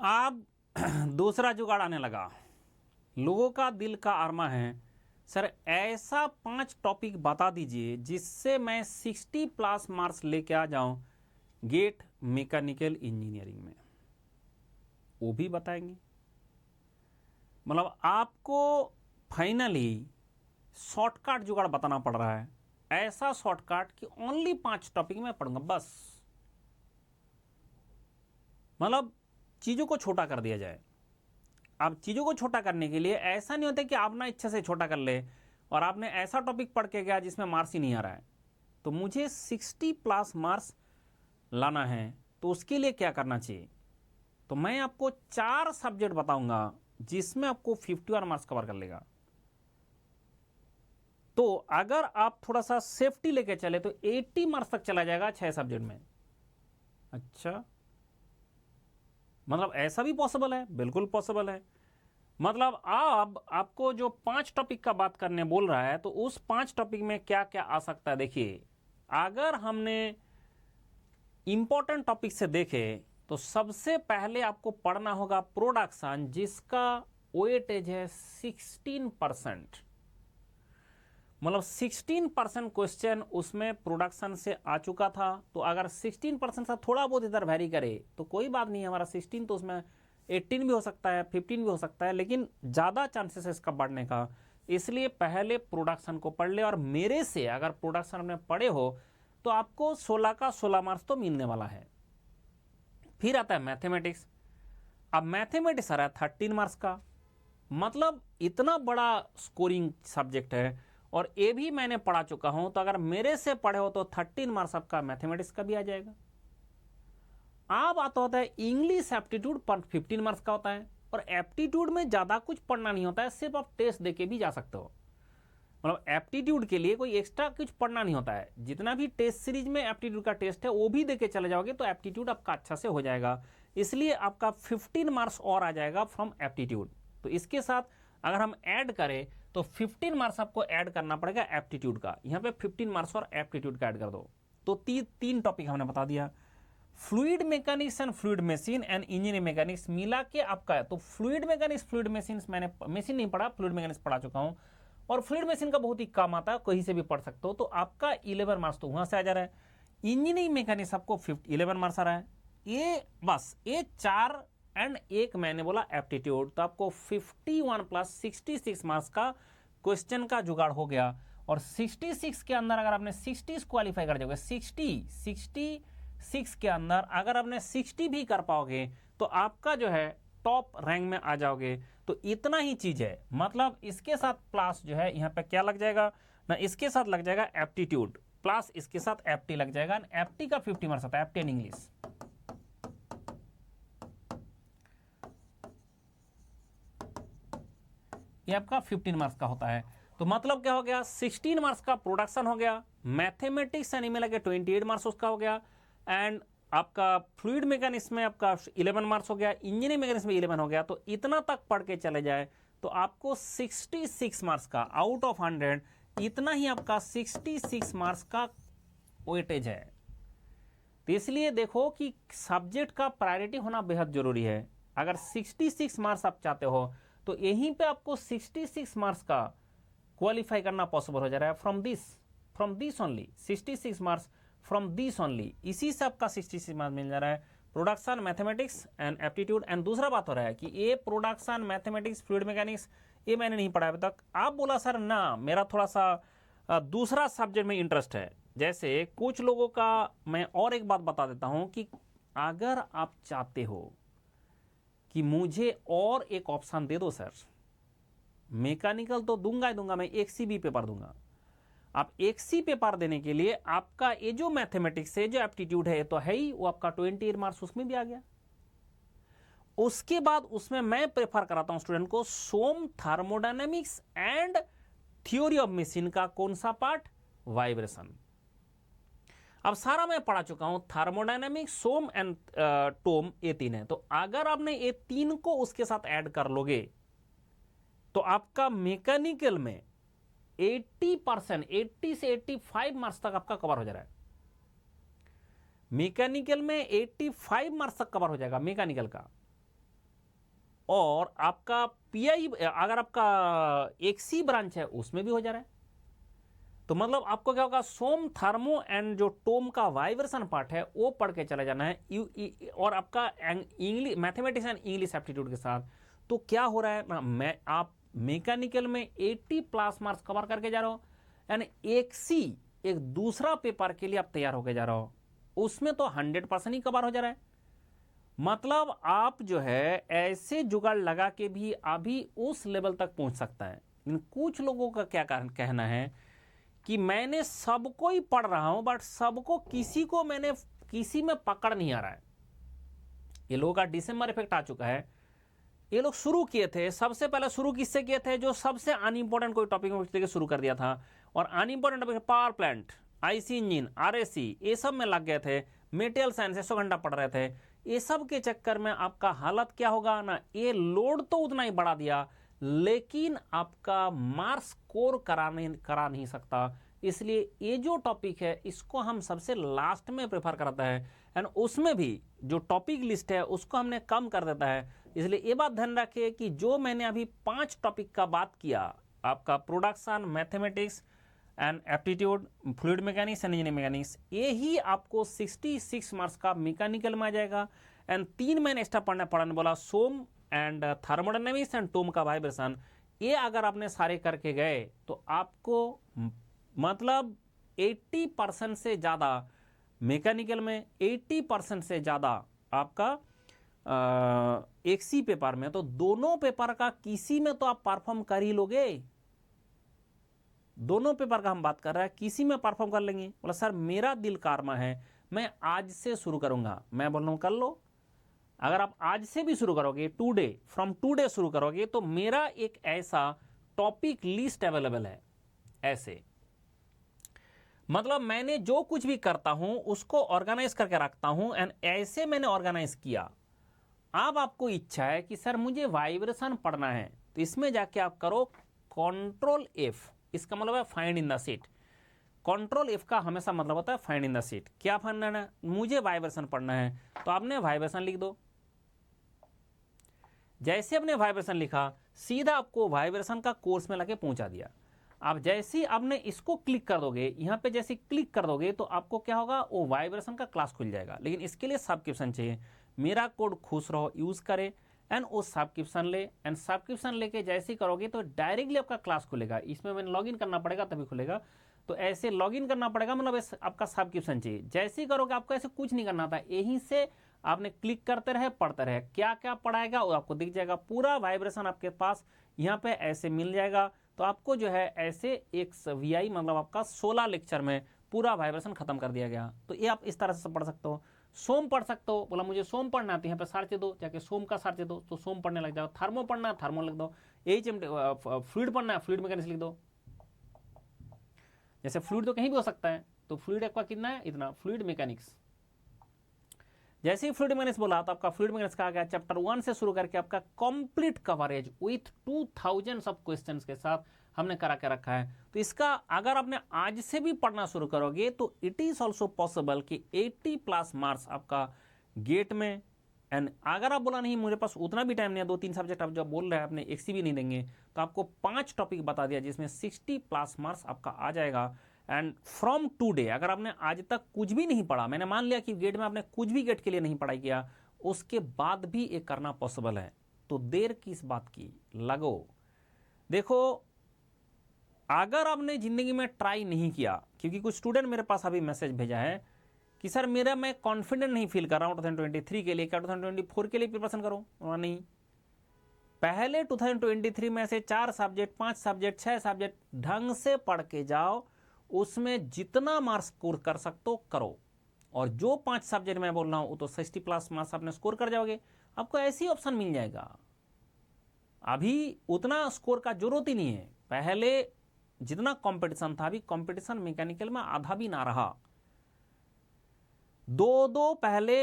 अब दूसरा जुगाड़ आने लगा। लोगों का दिल का अरमा है, सर ऐसा 5 टॉपिक बता दीजिए जिससे मैं 60+ मार्क्स लेके आ जाऊं गेट मैकेनिकल इंजीनियरिंग में। वो भी बताएंगे। मतलब आपको फाइनली शॉर्टकट जुगाड़ बताना पड़ रहा है, ऐसा शॉर्टकट कि ओनली 5 टॉपिक में पढ़ूंगा बस। मतलब चीजों को छोटा कर दिया जाए। अब चीजों को छोटा करने के लिए ऐसा नहीं होता कि आप ना इच्छा से छोटा कर ले और आपने ऐसा टॉपिक पढ़ के गया जिसमें मार्क्स ही नहीं आ रहा है। तो मुझे 60+ मार्क्स लाना है, तो उसके लिए क्या करना चाहिए? तो मैं आपको 4 सब्जेक्ट बताऊंगा जिसमें आपको 51 मार्क्स कवर कर लेगा। तो अगर आप थोड़ा सा सेफ्टी लेके चले तो 80 मार्क्स तक चला जाएगा 6 सब्जेक्ट में। अच्छा, मतलब ऐसा भी पॉसिबल है? बिल्कुल पॉसिबल है। मतलब आपको जो 5 टॉपिक का बात करने बोल रहा है, तो उस 5 टॉपिक में क्या क्या आ सकता है देखिए। अगर हमने इंपॉर्टेंट टॉपिक से देखे तो सबसे पहले आपको पढ़ना होगा प्रोडक्शन, जिसका वेटेज है 16%। मतलब 16% क्वेश्चन उसमें प्रोडक्शन से आ चुका था। तो अगर 16% से थोड़ा बहुत इधर वैरी करे तो कोई बात नहीं, हमारा 16 तो उसमें 18 भी हो सकता है, 15 भी हो सकता है, लेकिन ज़्यादा चांसेस है इसका बढ़ने का। इसलिए पहले प्रोडक्शन को पढ़ ले। और मेरे से अगर प्रोडक्शन में पढ़े हो तो आपको 16 का 16 मार्क्स तो मिलने वाला है। फिर आता है मैथमेटिक्स। अब मैथमेटिक्स आ रहा है 13 मार्क्स का। मतलब इतना बड़ा स्कोरिंग सब्जेक्ट है और ये भी मैंने पढ़ा चुका हूं। तो अगर मेरे से पढ़े हो तो 13 मार्क्स आपका मैथमेटिक्स का भी आ जाएगा। अब आता होता है इंग्लिश एप्टीट्यूड, 15 मार्क्स का होता है। और एप्टीट्यूड में ज्यादा कुछ पढ़ना नहीं होता है, सिर्फ आप टेस्ट देके भी जा सकते हो। मतलब एप्टीट्यूड के लिए कोई एक्स्ट्रा कुछ पढ़ना नहीं होता है। जितना भी टेस्ट सीरीज में एप्टीट्यूड का टेस्ट है वो भी देके चले जाओगे तो एप्टीट्यूड आपका अच्छा से हो जाएगा। इसलिए आपका 15 मार्क्स और आ जाएगा फ्रॉम एप्टीट्यूड। तो इसके साथ अगर हम ऐड करें तो 15 मार्क्स आपको ऐड करना पड़ेगा एप्टीट्यूड का। यहां पे 15 मार्क्स और एप्टीट्यूड का ऐड कर दो। तो तीन टॉपिक हमने बता दिया। Fluid mechanics and fluid machine and engineering mechanics मिला के आपका है। तो फ्लूइड मैकेनिक्स, फ्लूइड मशीन मैंने मशीन नहीं पढ़ा, फ्लूइड मैकेनिक्स पढ़ा चुका हूं। और फ्लूइड मशीन का बहुत ही काम आता है, कहीं से भी पढ़ सकते हो। तो आपका 11 मार्क्स तो वहां से आ जा रहा है। इंजीनियरिंग मैकेनिक्स आपको 11 मार्क्स आ रहा है। ये बस ये 4 एंड एक मैंने बोला एप्टीट्यूड, तो आपको 51 + 66 मार्क्स का क्वेश्चन का जुगाड़ हो गया। और 66 के अंदर अगर आपने 60 क्वालिफाई कर जाओगे, 66 के अंदर अगर आपने 60 भी कर पाओगे तो आपका जो है टॉप रैंक में आ जाओगे। तो इतना ही चीज है। मतलब इसके साथ प्लस जो है यहां पे क्या लग जाएगा ना, इसके साथ लग जाएगा एप्टीट्यूड प्लस इसके साथ एप्टी लग जाएगा। एप्टी का 50 मार्क्स आता है, एप्टी एंड इंग्लिश। ये आपका 15 मार्क्स का होता है। तो मतलब क्या हो गया, 16 मार्क्स का प्रोडक्शन हो गया, मैथमेटिक्स एंड मिला के 28 मार्क्स उसका हो गया, एंड आपका फ्लूइड मैकेनिक्स में आपका 11 मार्क्स हो गया, इंजीनियरिंग मैकेनिक्स में 11 हो गया। तो इतना तक पढ़ के चले जाए तो आपको 66 मार्क्स का आउट ऑफ 100, इतना ही आपका 66 मार्क्स का वेटेज है। तो इसलिए देखो कि सब्जेक्ट का प्रायोरिटी होना बेहद जरूरी है। अगर 66 मार्क्स आप चाहते हो तो यहीं पे आपको 66 मार्क्स का क्वालिफाई करना पॉसिबल हो जा रहा है from this only 66 marks from this only. इसी से आपका 66 मार्क्स मिल जा रहा है production, mathematics and aptitude. And दूसरा बात हो रहा है कि ये प्रोडक्शन, मैथमेटिक्स, फ्लूइड मैकेनिक्स ये मैंने नहीं पढ़ा अभी तक। आप बोला सर ना मेरा थोड़ा सा दूसरा सब्जेक्ट में इंटरेस्ट है। जैसे कुछ लोगों का मैं और एक बात बता देता हूं कि अगर आप चाहते हो कि मुझे और एक ऑप्शन दे दो सर, मैकेनिकल तो दूंगा ही दूंगा, मैं एक सी बी पेपर दूंगा। आप एक सी पेपर देने के लिए आपका ये जो मैथमेटिक्स है, जो एप्टीट्यूड है, तो है ही वो आपका 28 मार्क्स उसमें भी आ गया। उसके बाद उसमें मैं प्रेफर कराता हूं स्टूडेंट को some thermodynamics and theory of machine का कौन सा पार्ट, वाइब्रेशन। अब सारा मैं पढ़ा चुका हूं, थर्मोडायनेमिक्स, सोम एंड टोम, ये 3 है। तो अगर आपने ये 3 को उसके साथ ऐड कर लोगे तो आपका मैकेनिकल में 80%, 80 से 85 मार्क्स तक आपका कवर हो जा रहा है। मैकेनिकल में 85 मार्क्स तक कवर हो जाएगा मैकेनिकल का। और आपका पीआई अगर आपका एक सी ब्रांच है उसमें भी हो जा रहा है। तो मतलब आपको क्या होगा, सोम, थर्मो एंड जो टोम का वाइब्रेशन पार्ट है वो पढ़ के चले जाना है। और आपका English, mathematics and English aptitude के साथ। तो क्या हो रहा है ना, आप मैकेनिकल में 80+ मार्क्स कवर करके जा रहे हो, यानी एक दूसरा पेपर के लिए आप तैयार होके जा रहे हो, उसमें तो 100% ही कवर हो जा रहा है। मतलब आप जो है ऐसे जुगाड़ लगा के भी अभी उस लेवल तक पहुंच सकता है। लेकिन कुछ लोगों का क्या कहना है कि मैंने सबको ही पढ़ रहा हूं, बट सबको किसी में पकड़ नहीं आ रहा है। ये लोगों का दिसंबर इफेक्ट आ चुका है। ये लोग शुरू किए थे, सबसे पहले शुरू किससे किए थे, जो सबसे अनइंपॉर्टेंट कोई टॉपिक में शुरू कर दिया था। और unimportant topic power plant, IC engine, RAC, ये सब में लग गए थे। मेटेरियल साइंस 100 घंटा पढ़ रहे थे। ये सब के चक्कर में आपका हालत क्या होगा ना, ये लोड तो उतना ही बढ़ा दिया, लेकिन आपका मार्क्स स्कोर करा नहीं सकता। इसलिए ये जो टॉपिक है इसको हम सबसे लास्ट में प्रेफर करता है, एंड उसमें भी जो टॉपिक लिस्ट है उसको हमने कम कर देता है। इसलिए ये बात ध्यान रखिए कि जो मैंने अभी 5 टॉपिक का बात किया, आपका production, mathematics and aptitude, fluid mechanics and engineering mechanics, ये ही आपको 66 मार्क्स का मैकेनिकल में आ जाएगा। एंड 3 मैंने एक्स्ट्रा पढ़ने बोला, सोम एंड थर्मोडायनेमिक्स एंड टोम का वाइब्रेशन। ये अगर आपने सारे करके गए तो आपको मतलब 80% से ज़्यादा मैकेनिकल में, 80% से ज़्यादा आपका एक सी पेपर में, तो दोनों पेपर का किसी में तो आप परफॉर्म कर ही लोगे। दोनों पेपर का हम बात कर रहे हैं, किसी में परफॉर्म कर लेंगे। बोला सर मेरा दिल कारवा है, मैं आज से शुरू करूंगा। मैं बोल रहा हूं कर लो। अगर आप आज से भी शुरू करोगे, फ्रॉम टुडे शुरू करोगे, तो मेरा एक ऐसा टॉपिक लिस्ट अवेलेबल है। ऐसे मतलब मैंने जो कुछ भी करता हूं उसको ऑर्गेनाइज करके रखता हूं, एंड ऐसे मैंने ऑर्गेनाइज किया। अब आपको इच्छा है कि सर मुझे वाइब्रेशन पढ़ना है, तो इसमें जाके आप करो Ctrl+F, इसका मतलब है find in the seat. Ctrl+F का हमेशा मतलब होता है फाइंड इन द सीट। क्या फाइंड है, मुझे वाइब्रेशन पढ़ना है, तो आपने वाइब्रेशन लिख दो। जैसे आपने वाइब्रेशन लिखा, सीधा आपको वाइब्रेशन का कोर्स में लाके पहुंचा दिया। आप जैसे ही आपने इसको क्लिक कर दोगे, यहां पे जैसे क्लिक कर दोगे, तो आपको क्या होगा, वो वाइब्रेशन का क्लास खुल जाएगा। लेकिन इसके लिए सब्सक्रिप्शन चाहिए। मेरा कोड खुश रहो यूज करे, एंड वो सब्सक्रिप्शन ले, एंड सब्सक्रिप्शन लेके जैसे ही करोगे तो डायरेक्टली आपका क्लास खुलेगा। इसमें मैंने लॉगिन करना पड़ेगा तभी खुलेगा, तो ऐसे लॉगिन करना पड़ेगा, मतलब आपका सब्सक्रिप्शन चाहिए। जैसे ही करोगे आपको ऐसे कुछ नहीं करना था, यहीं से आपने क्लिक करते रहे, पढ़ते रहे, क्या क्या पढ़ाएगा वो आपको दिख जाएगा। पूरा वाइब्रेशन आपके पास यहाँ पे ऐसे मिल जाएगा। तो आपको जो है ऐसे एक VI मतलब आपका 16 लेक्चर में पूरा वाइब्रेशन खत्म कर दिया गया। तो ये आप इस तरह से पढ़ सकते हो। सोम पढ़ सकते हो, बोला मुझे सोम पढ़ना है तो यहाँ पे सर्च दो, जाके सोम का सर्च दो तो सोम पढ़ने लग जाओ। थर्मो पढ़ना है थर्मो लिख दो, फ्लूइड पढ़ना है फ्लूइड मैकेनिक्स लिख दो। जैसे फ्लूइड तो कहीं भी हो सकता है, तो फ्लूइड आपका कितना है, इतना, फ्लूइड मैकेनिक्स। जैसे ही फ्लूइड मैकेनिक्स बोला तो आपका फ्लूइड मैकेनिक्स का आ गया चैप्टर 1 से शुरू करके आपका कंप्लीट कवरेज विथ 2000 सब क्वेश्चंस के साथ हमने करा के रखा है। तो इसका अगर आपने आज से भी पढ़ना शुरू करोगे तो इट इज ऑल्सो पॉसिबल कि 80+ मार्क्स आपका गेट में। एंड अगर आप बोला नहीं मुझे पास उतना भी टाइम नहीं है, 2-3 सब्जेक्ट आप जब बोल रहे हैं अपने एक सी भी नहीं देंगे, तो आपको 5 टॉपिक बता दिया जिसमें 60+ मार्क्स आपका आ जाएगा। एंड फ्रॉम टुडे अगर आपने आज तक कुछ भी नहीं पढ़ा, मैंने मान लिया कि गेट में आपने कुछ भी गेट के लिए नहीं पढ़ाई किया, उसके बाद भी ये करना पॉसिबल है। तो देर किस बात की, लगो। देखो अगर आपने जिंदगी में ट्राई नहीं किया, क्योंकि कुछ स्टूडेंट मेरे पास अभी मैसेज भेजा है कि सर मेरा मैं कॉन्फिडेंट नहीं फील कर रहा हूं 2023 के लिए, क्या 2024 के लिए प्रिपरेशन करूं? नहीं, पहले 2023 में से 4 सब्जेक्ट, 5 सब्जेक्ट, 6 सब्जेक्ट ढंग से पढ़ के जाओ, उसमें जितना मार्क्स स्कोर कर सकते हो करो। और जो 5 सब्जेक्ट मैं बोल रहा हूं वो तो 60+ मार्क्स आपने स्कोर कर जाओगे, आपको ऐसी ऑप्शन मिल जाएगा। अभी उतना स्कोर का जरूरत ही नहीं है। पहले जितना कंपटीशन था, अभी कंपटीशन मैकेनिकल में आधा भी ना रहा। दो पहले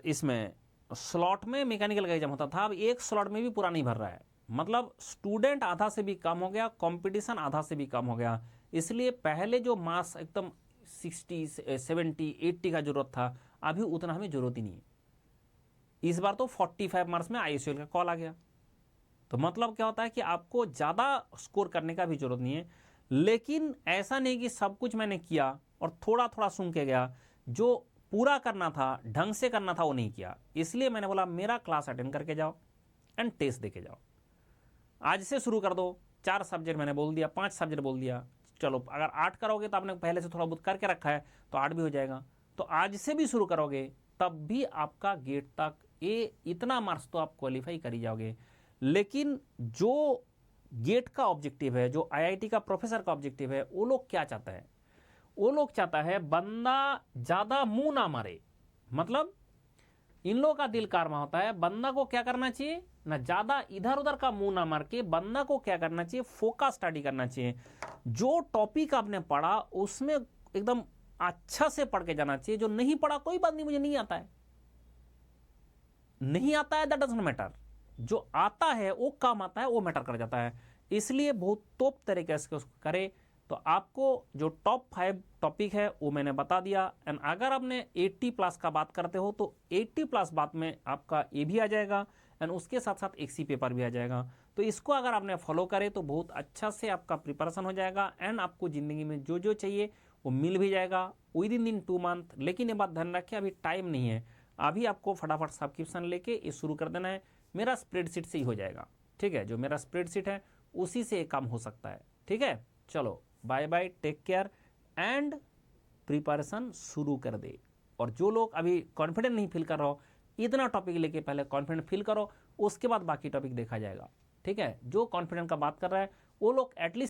इसमें स्लॉट में मैकेनिकल का एग्जाम होता था, अब एक स्लॉट में भी पूरा नहीं भर रहा है। मतलब स्टूडेंट आधा से भी कम हो गया, कंपटीशन आधा से भी कम हो गया। इसलिए पहले जो मार्क्स एकदम 60, 70, 80 का जरूरत था, अभी उतना हमें जरूरत ही नहीं है। इस बार तो 45 मार्क्स में ISOL का कॉल आ गया। तो मतलब क्या होता है कि आपको ज़्यादा स्कोर करने का भी जरूरत नहीं है, लेकिन ऐसा नहीं कि सब कुछ मैंने किया और थोड़ा थोड़ा सुन के गया, जो पूरा करना था, ढंग से करना था, वो नहीं किया। इसलिए मैंने बोला मेरा क्लास अटेंड करके जाओ एंड टेस्ट देके जाओ। आज से शुरू कर दो। 4 सब्जेक्ट मैंने बोल दिया, 5 सब्जेक्ट बोल दिया, चलो अगर 8 करोगे तो आपने पहले से थोड़ा बहुत करके रखा है तो 8 भी हो जाएगा। तो आज से भी शुरू करोगे तब भी आपका गेट तक इतना मार्क्स तो आप क्वालिफाई कर ही जाओगे। लेकिन जो गेट का ऑब्जेक्टिव है, जो IIT का प्रोफेसर का ऑब्जेक्टिव है, वो लोग क्या चाहता है? वो लोग चाहता है बंदा ज्यादा मुंह ना मारे। मतलब इन लोगों का दिल कारवा होता है, बंदा को क्या करना चाहिए ना, ज्यादा इधर उधर का मुंह ना मार के बंदा को क्या करना चाहिए, फोकस स्टडी करना चाहिए। जो टॉपिक आपने पढ़ा उसमें एकदम अच्छा से पढ़ के जाना चाहिए। जो नहीं पढ़ा कोई बात नहीं, मुझे नहीं आता है, नहीं आता है, दैट डजंट मैटर। जो आता है वो काम आता है, वो मैटर कर जाता है। इसलिए बहुत टॉप तरीके से उसको करे। तो आपको जो टॉप 5 टॉपिक है वो मैंने बता दिया। एंड अगर आपने 80+ का बात करते हो तो 80+ बात में आपका ये भी आ जाएगा एंड उसके साथ साथ XC पेपर भी आ जाएगा। तो इसको अगर आपने फॉलो करे तो बहुत अच्छा से आपका प्रिपरेशन हो जाएगा एंड आपको जिंदगी में जो जो चाहिए वो मिल भी जाएगा विद इन 2 मंथ। लेकिन ये बात ध्यान रखें, अभी टाइम नहीं है, अभी आपको फटाफट सब्सक्रिप्शन लेके ये शुरू कर देना है। मेरा स्प्रेडशीट से ही हो जाएगा, ठीक है? जो मेरा स्प्रेडशीट है उसी से ये काम हो सकता है, ठीक है? चलो bye bye, take care and preparation शुरू कर दे। और जो लोग अभी कॉन्फिडेंट नहीं फील कर रहे हो, इतना टॉपिक लेके पहले कॉन्फिडेंट फील करो, उसके बाद बाकी टॉपिक देखा जाएगा, ठीक है? जो कॉन्फिडेंट का बात कर रहा है वो लोग एटलीस्ट